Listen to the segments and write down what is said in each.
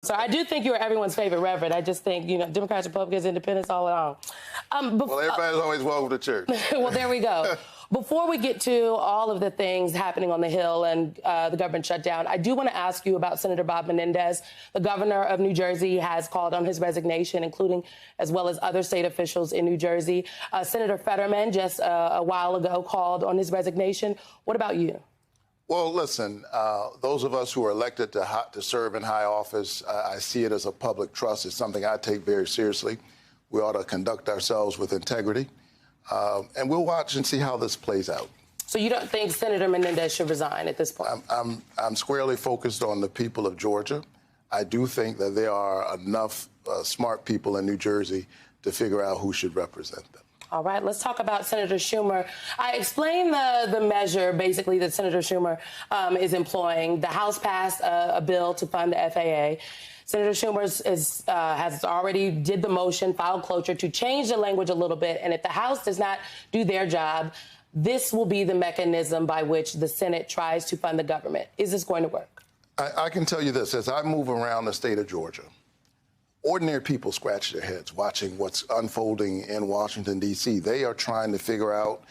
So I do think you're everyone's favorite reverend. I just think, Democrats, Republicans, Independents, all along. Well, everybody's always welcome to church. Well, there we go. Before we get to all of the things happening on the Hill and the government shutdown, I do want to ask you about Senator Bob Menendez. The governor of New Jersey has called on his resignation, including as well as other state officials in New Jersey. Senator Fetterman just a while ago called on his resignation. What about you? Well, listen, those of us who are elected to serve in high office, I see it as a public trust. It's something I take very seriously. We ought to conduct ourselves with integrity. And we'll watch and see how this plays out. So you don't think Senator Menendez should resign at this point? I'm squarely focused on the people of Georgia. I do think that there are enough smart people in New Jersey to figure out who should represent them. All right, let's talk about Senator Schumer. I explained the measure, basically, that Senator Schumer is employing. The House passed a bill to fund the FAA. Senator Schumer has already did the motion, filed cloture to change the language a little bit. And if the House does not do their job, this will be the mechanism by which the Senate tries to fund the government. Is this going to work? I can tell you this. As I move around the state of Georgia, ordinary people scratch their heads watching what's unfolding in Washington, D.C. They are trying to figure out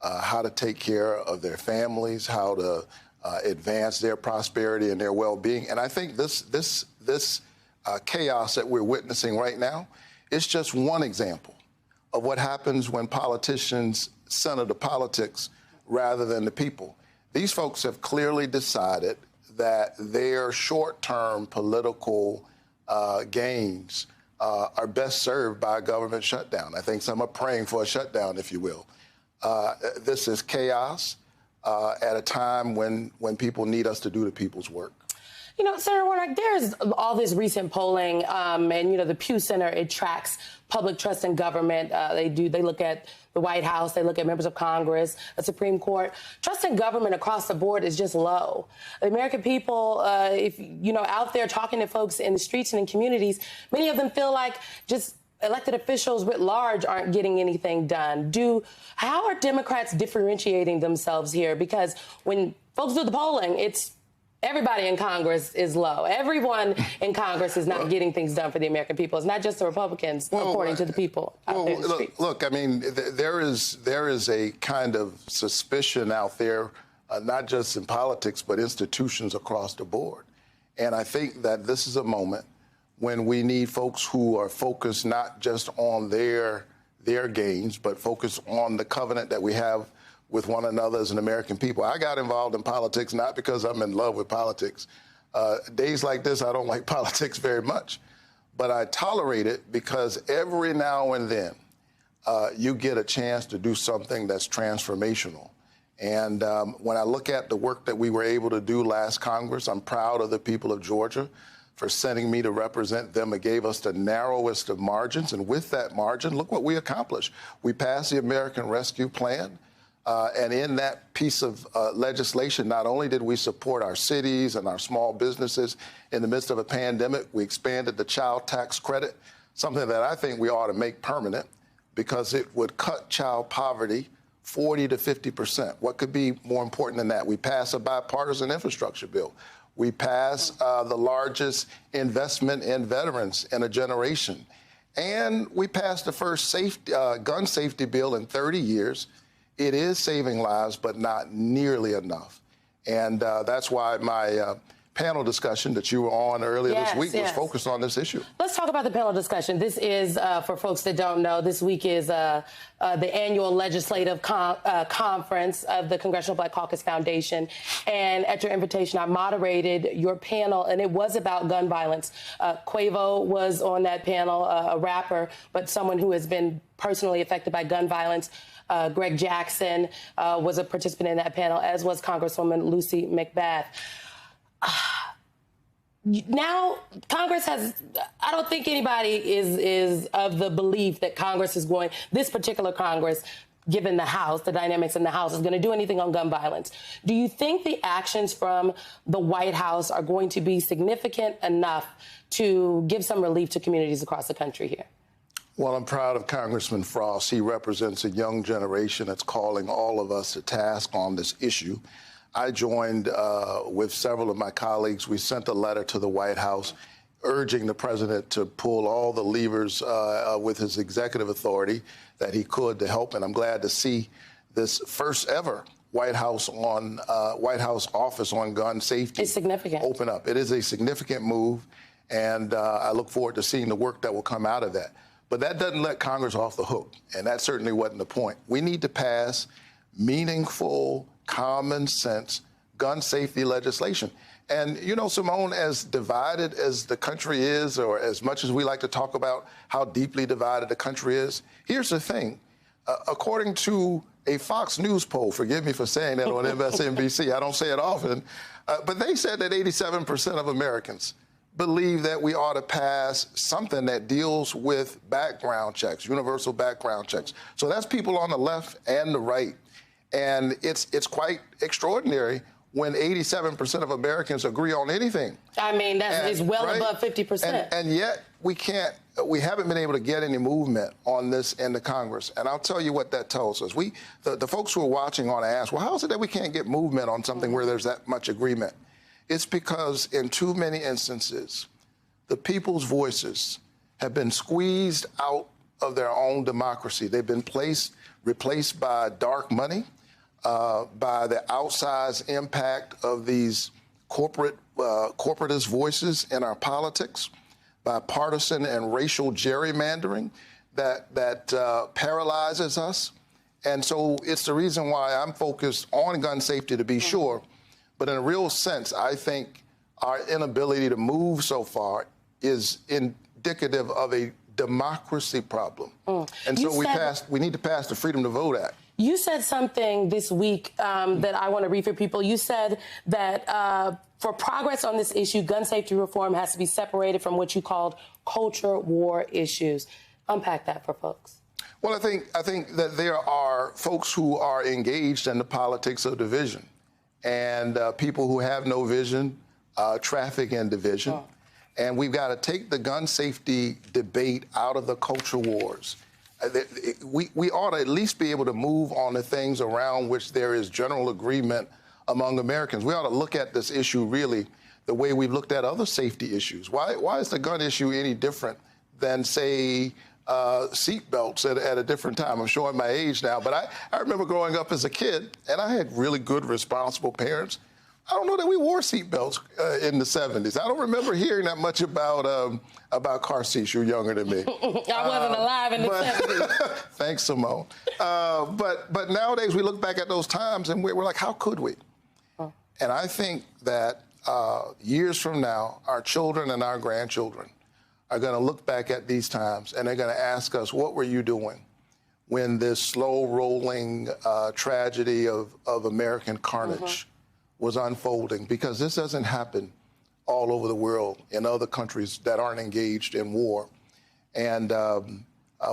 how to take care of their families, how to advance their prosperity and their well-being. And I think this chaos that we're witnessing right now is just one example of what happens when politicians center the politics rather than the people. These folks have clearly decided that their short-term political gains are best served by a government shutdown. I think some are praying for a shutdown, if you will. This is chaos at a time when people need us to do the people's work. Senator Warnock, there's all this recent polling, and, the Pew Center, it tracks public trust in government. They look at the White House, they look at members of Congress, the Supreme Court. Trust in government across the board is just low. The American people, out there talking to folks in the streets and in communities, many of them feel like just elected officials writ large aren't getting anything done. How are Democrats differentiating themselves here? Because when folks do the polling, it's everybody in Congress is low. Everyone in Congress is not getting things done for the American people. It's not just the Republicans, according to the people out there in the streets. Look, I mean, there is a kind of suspicion out there, not just in politics, but institutions across the board. And I think that this is a moment when we need folks who are focused not just on their gains, but focused on the covenant that we have with one another as an American people. I got involved in politics not because I'm in love with politics. Days like this, I don't like politics very much. But I tolerate it because every now and then you get a chance to do something that's transformational. And when I look at the work that we were able to do last Congress, I'm proud of the people of Georgia for sending me to represent them. It gave us the narrowest of margins. And with that margin, look what we accomplished. We passed the American Rescue Plan. And in that piece of legislation, not only did we support our cities and our small businesses in the midst of a pandemic, we expanded the child tax credit, something that I think we ought to make permanent because it would cut child poverty 40 to 50%. What could be more important than that? We passed a bipartisan infrastructure bill. We passed the largest investment in veterans in a generation. And we passed the first gun safety bill in 30 years. It is saving lives, but not nearly enough. And that's why my panel discussion that you were on earlier this week was focused on this issue. Let's talk about the panel discussion. This is, for folks that don't know, this week is the annual legislative conference of the Congressional Black Caucus Foundation. And at your invitation, I moderated your panel, and it was about gun violence. Quavo was on that panel, a rapper, but someone who has been personally affected by gun violence. Greg Jackson was a participant in that panel, as was Congresswoman Lucy McBath. Now, Congress has, I don't think anybody is of the belief that Congress is going, this particular Congress, given the House, the dynamics in the House, is going to do anything on gun violence. Do you think the actions from the White House are going to be significant enough to give some relief to communities across the country here? Well, I'm proud of Congressman Frost. He represents a young generation that's calling all of us to task on this issue. I joined with several of my colleagues. We sent a letter to the White House urging the president to pull all the levers with his executive authority that he could to help. And I'm glad to see this first ever White House office on gun safety. It's significant. Open up. It is a significant move, and I look forward to seeing the work that will come out of that. But that doesn't let Congress off the hook, and that certainly wasn't the point. We need to pass meaningful, common sense gun safety legislation. And, you know, Simone, as divided as the country is, or as much as we like to talk about how deeply divided the country is, here's the thing. According to a Fox News poll, forgive me for saying that on MSNBC, I don't say it often, but they said that 87% of Americans believe that we ought to pass something that deals with background checks, universal background checks. So that's people on the left and the right. And it's quite extraordinary when 87% of Americans agree on anything. I mean, it's well above 50%. And yet we haven't been able to get any movement on this in the Congress. And I'll tell you what that tells us. The folks who are watching ought to ask, well, how is it that we can't get movement on something where there's that much agreement? It's because in too many instances, the people's voices have been squeezed out of their own democracy. They've been replaced by dark money, by the outsized impact of these corporatist voices in our politics, by partisan and racial gerrymandering that paralyzes us. And so it's the reason why I'm focused on gun safety, to be sure. But in a real sense, I think our inability to move so far is indicative of a democracy problem. And so we need to pass the Freedom to Vote Act. You said something this week that I want to read for people. You said that for progress on this issue, gun safety reform has to be separated from what you called culture war issues. Unpack that for folks. Well, I think that there are folks who are engaged in the politics of division, and people who have no vision, traffic in division. Oh. And we've got to take the gun safety debate out of the culture wars. We ought to at least be able to move on the things around which there is general agreement among Americans. We ought to look at this issue really the way we've looked at other safety issues. Why is the gun issue any different than, say, seat belts at a different time? I'm showing my age now, but I remember growing up as a kid, and I had really good, responsible parents. I don't know that we wore seat belts in the 70s. I don't remember hearing that much about car seats. You're younger than me. I wasn't alive in the 70s. Thanks, Simone. But nowadays we look back at those times and we're like, how could we? Oh. And I think that years from now, our children and our grandchildren are going to look back at these times and they're going to ask us, what were you doing when this slow-rolling tragedy of American carnage was unfolding? Because this doesn't happen all over the world in other countries that aren't engaged in war. And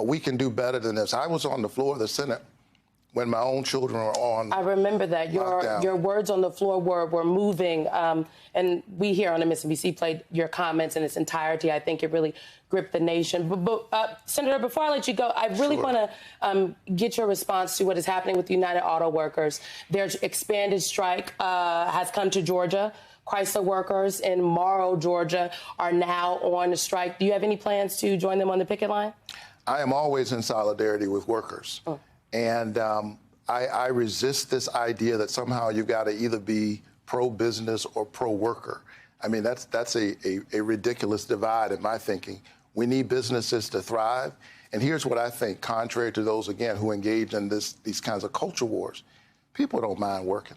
we can do better than this. I was on the floor of the Senate when my own children were on. I remember that. Your words on the floor were moving. And we here on MSNBC played your comments in its entirety. I think it really gripped the nation. But Senator, before I let you go, I really want to get your response to what is happening with United Auto Workers. Their expanded strike has come to Georgia. Chrysler workers in Morrow, Georgia, are now on the strike. Do you have any plans to join them on the picket line? I am always in solidarity with workers. Oh. And I resist this idea that somehow you've got to either be pro-business or pro-worker. I mean, that's a ridiculous divide in my thinking. We need businesses to thrive. And here's what I think, contrary to those, again, who engage in these kinds of culture wars. People don't mind working.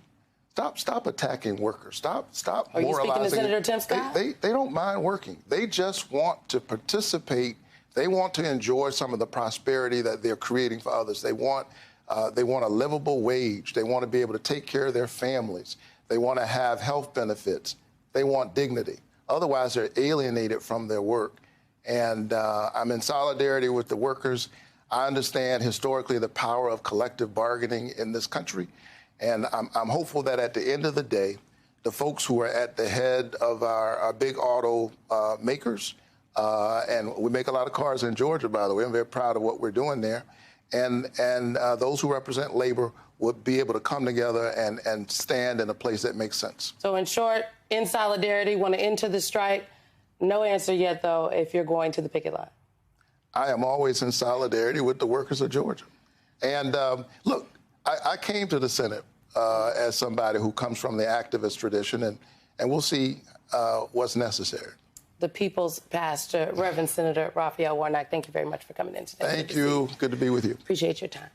Stop attacking workers. Stop Are you moralizing. Speaking to Senator Tim Scott? They don't mind working. They just want to participate. They want to enjoy some of the prosperity that they're creating for others. They want a livable wage. They want to be able to take care of their families. They want to have health benefits. They want dignity. Otherwise, they're alienated from their work. And I'm in solidarity with the workers. I understand historically the power of collective bargaining in this country. And I'm hopeful that at the end of the day, the folks who are at the head of our big auto makers, and we make a lot of cars in Georgia, by the way. I'm very proud of what we're doing there. And those who represent labor would be able to come together and stand in a place that makes sense. So in short, in solidarity, want to enter the strike. No answer yet, though, if you're going to the picket line. I am always in solidarity with the workers of Georgia. And look, I came to the Senate as somebody who comes from the activist tradition, and we'll see what's necessary. The people's pastor, Reverend Senator Raphael Warnock, thank you very much for coming in today. Thank you. Good to be with you. Appreciate your time.